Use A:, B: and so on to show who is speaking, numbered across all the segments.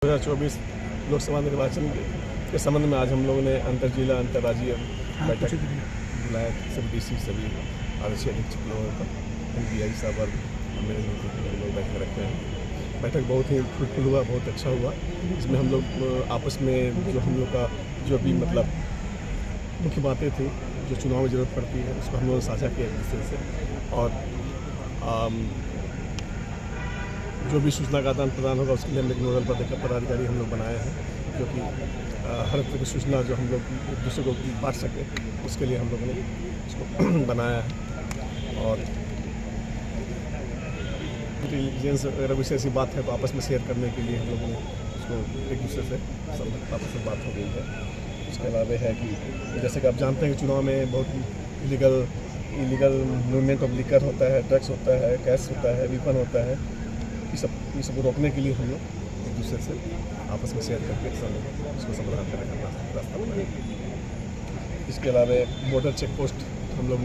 A: 2024 लोकसभा निर्वाचन के संबंध में आज हम लोगों ने अंतर जिला अंतर्राज्यीय बैठक बुलाया। सभी DC सभी आरक्षी अधीक्षक लोगों का NBI साहब और मेरे लोग बैठक रखे हैं। बैठक बहुत ही फ्रूटफुल हुआ, बहुत अच्छा हुआ। इसमें हम लोग आपस में जो हम लोग का जो भी मतलब मुख्य बातें थी जो चुनाव में ज़रूरत पड़ती है उसको हम लोगों ने साझा किया एक दूसरे से, और जो भी सूचना का आदान प्रदान होगा उसके लिए हम एक नोडल पदाधिकारी हम लोग बनाए हैं जो कि हर तरह की सूचना जो हम लोग एक दूसरे को बांट सके उसके लिए हम लोगों ने इसको बनाया है। और इंटेलिजेंस अगर कुछ ऐसी बात है तो आपस में शेयर करने के लिए हम लोगों ने उसको एक दूसरे से आपस में बात हो गई है। उसके अलावा है कि जैसे कि आप जानते हैं कि चुनाव में बहुत इलीगल मूवमेंट ऑफ लिकर होता है, ड्रग्स होता है, कैश होता है, वेपन होता है। ये सब को रोकने के लिए हम लोग एक दूसरे से आपस में शेयर करके इसको समाधान करने का रास्ता बनाएंगे। इसके अलावा बॉर्डर चेक पोस्ट हम लोग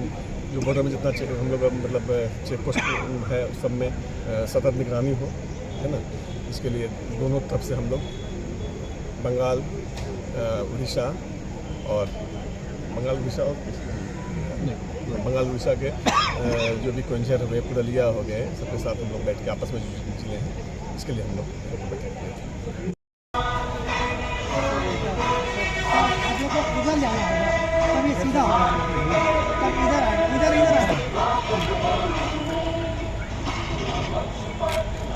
A: जो बॉर्डर में जितना हम लोग मतलब चेक पोस्ट है उस सब में सतत निगरानी हो, है ना। इसके लिए दोनों तरफ से हम लोग बंगाल उड़ीसा के जो भी कोइंजर हुए पुरलिया हो गए सबके साथ हम लोग बैठ के आपस में जिले हैं। इसके लिए हम लोग बैठे हुए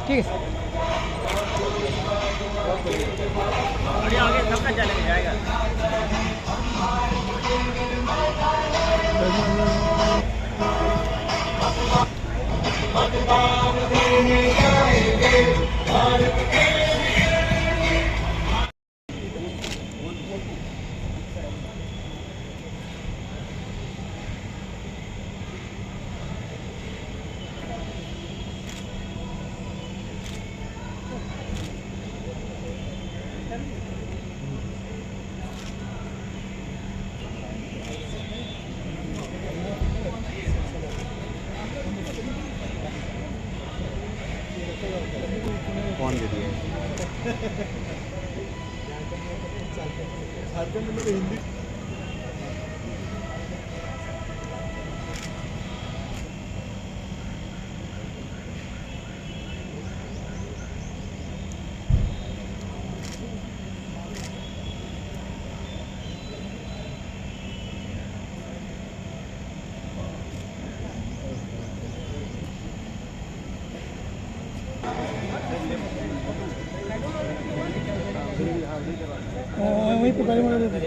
B: ठीक है। आगे सबका चलेगा जाएगा। कौन दे दिए झारखंड में हिंदी वही पे गाड़ी मार देते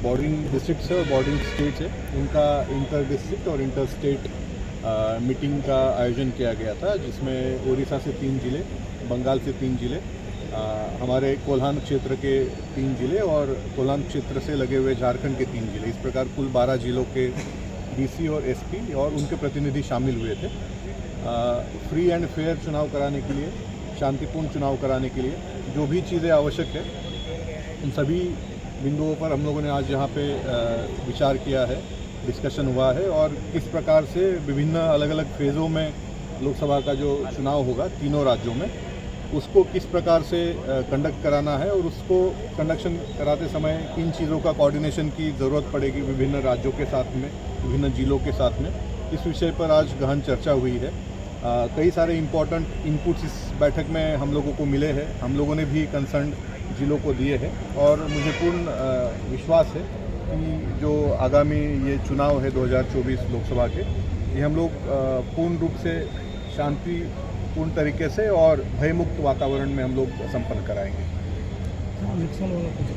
C: बॉर्डरिंग डिस्ट्रिक्ट्स है और बॉर्डरिंग स्टेट्स है, उनका इंटर डिस्ट्रिक्ट और इंटर स्टेट मीटिंग का आयोजन किया गया था, जिसमें उड़ीसा से 3 जिले, बंगाल से 3 जिले, हमारे कोल्हान क्षेत्र के 3 जिले और कोल्हान क्षेत्र से लगे हुए झारखंड के 3 जिले, इस प्रकार कुल 12 जिलों के DC और SP और उनके प्रतिनिधि शामिल हुए थे। फ्री एंड फेयर चुनाव कराने के लिए, शांतिपूर्ण चुनाव कराने के लिए जो भी चीज़ें आवश्यक है उन सभी बिंदुओं पर हम लोगों ने आज यहाँ पे विचार किया है, डिस्कशन हुआ है और किस प्रकार से विभिन्न अलग अलग फेज़ों में लोकसभा का जो चुनाव होगा तीनों राज्यों में उसको किस प्रकार से कंडक्ट कराना है और उसको कंडक्शन कराते समय किन चीज़ों का कोऑर्डिनेशन की ज़रूरत पड़ेगी विभिन्न राज्यों के साथ में, विभिन्न जिलों के साथ में, इस विषय पर आज गहन चर्चा हुई है। कई सारे इम्पोर्टेंट इनपुट्स इस बैठक में हम लोगों को मिले हैं, हम लोगों ने भी कंसर्न जिलों को दिए हैं और मुझे पूर्ण विश्वास है कि जो आगामी ये चुनाव है 2024 लोकसभा के, ये हम लोग पूर्ण रूप से शांतिपूर्ण तरीके से और भयमुक्त वातावरण में हम लोग संपन्न कराएंगे।
B: नक्सल वाला कुछ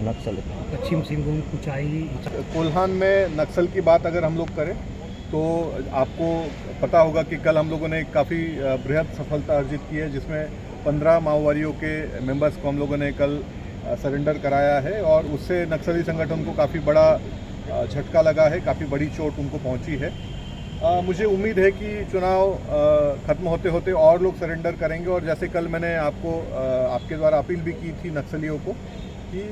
B: नक्सल पश्चिम सिंहभूम कुचाई
C: कोल्हान में नक्सल की बात अगर हम लोग करें तो आपको पता होगा कि कल हम लोगों ने काफ़ी बृहद सफलता अर्जित की है, जिसमें 15 माओवादियों के मेंबर्स को हम लोगों ने कल सरेंडर कराया है और उससे नक्सली संगठन को काफ़ी बड़ा झटका लगा है, काफ़ी बड़ी चोट उनको पहुंची है। मुझे उम्मीद है कि चुनाव ख़त्म होते होते और लोग सरेंडर करेंगे और जैसे कल मैंने आपके द्वारा अपील भी की थी नक्सलियों को कि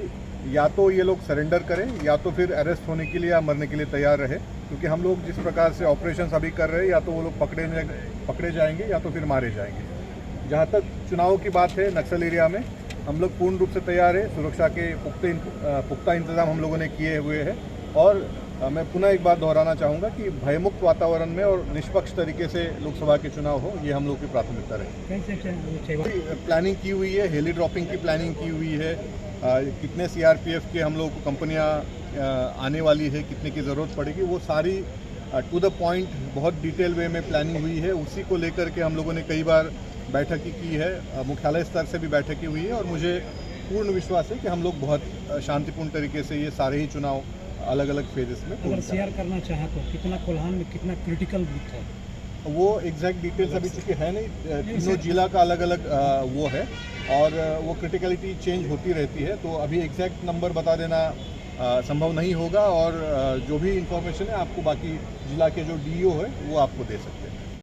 C: या तो ये लोग सरेंडर करें या तो फिर अरेस्ट होने के लिए या मरने के लिए तैयार रहे, क्योंकि हम लोग जिस प्रकार से ऑपरेशंस अभी कर रहे हैं या तो वो लोग पकड़े जाएंगे या तो फिर मारे जाएंगे। जहाँ तक चुनाव की बात है, नक्सल एरिया में हम लोग पूर्ण रूप से तैयार है, सुरक्षा के पुख्ता इंतजाम हम लोगों ने किए हुए हैं और मैं पुनः एक बात दोहराना चाहूँगा कि भयमुक्त वातावरण में और निष्पक्ष तरीके से लोकसभा के चुनाव हो, ये हम लोग की प्राथमिकता रहे। प्लानिंग की हुई है, हेली ड्रॉपिंग की प्लानिंग की हुई है, कितने सीआरपीएफ के हम लोग कंपनियां आने वाली है, कितने की ज़रूरत पड़ेगी, वो सारी टू द पॉइंट बहुत डिटेल वे में प्लानिंग हुई है। उसी को लेकर के हम लोगों ने कई बार बैठकें की है, मुख्यालय स्तर से भी बैठकें हुई है और मुझे पूर्ण विश्वास है कि हम लोग बहुत शांतिपूर्ण तरीके से ये सारे ही चुनाव अलग अलग फेजेस में
B: अगर शेयर करना चाहे तो कितना कोल्हान में कितना क्रिटिकल बूथ है,
C: वो एग्जैक्ट डिटेल्स अभी चूँकि है नहीं, तीनों जिला का अलग अलग वो है और वो क्रिटिकलिटी चेंज होती रहती है, तो अभी एग्जैक्ट नंबर बता देना संभव नहीं होगा और जो भी इंफॉर्मेशन है आपको बाकी जिला के जो डीईओ है वो आपको दे सकते हैं।